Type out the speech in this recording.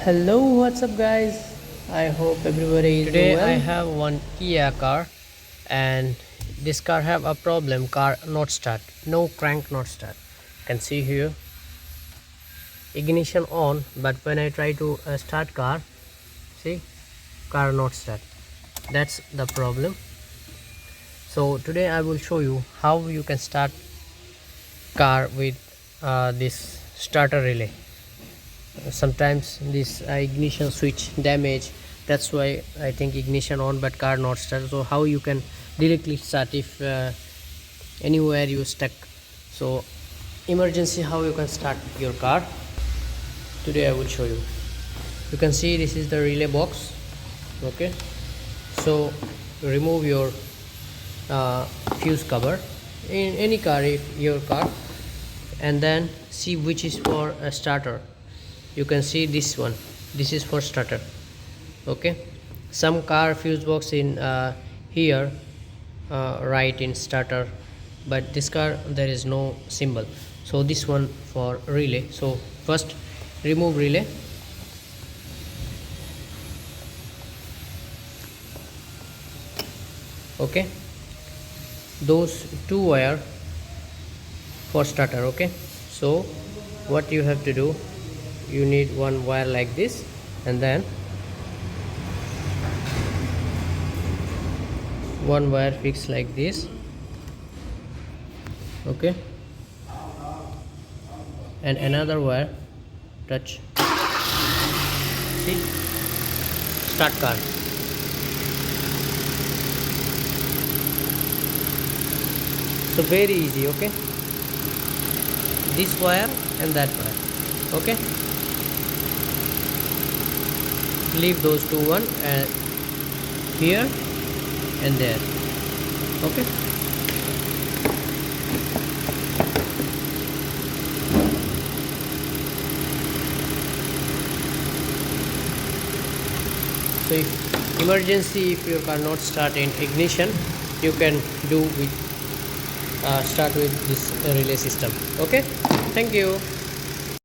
Hello, what's up, guys? I hope everybody is Today doing I well. have one Kia car, and this car have a problem. Car not start, no crank not start. Can see here ignition on, but when I try to start car, see car not start. That's the problem. So today I will show you how you can start car with this starter relay. Sometimes this ignition switch damage, that's why I think ignition on but car not start. So how you can directly start if anywhere you stuck. So emergency, how you can start your car, today I will show you. You can see this is the relay box. Okay, so remove your fuse cover in any car, if your car, and then see which is for a starter. You can see this one, this is for starter. Okay, some car fuse box in here right in starter, but this car there is no symbol, so this one for relay. So first remove relay. Okay, those two wire for starter. Okay, so what you have to do, you need one wire like this, and then one wire fixed like this. Okay, and another wire touch, see, start car. So very easy. Okay, this wire and that wire. Okay, leave those two, one and here and there. Okay, so if emergency, if your car not start in ignition, you can do with start with this relay system. Okay, thank you.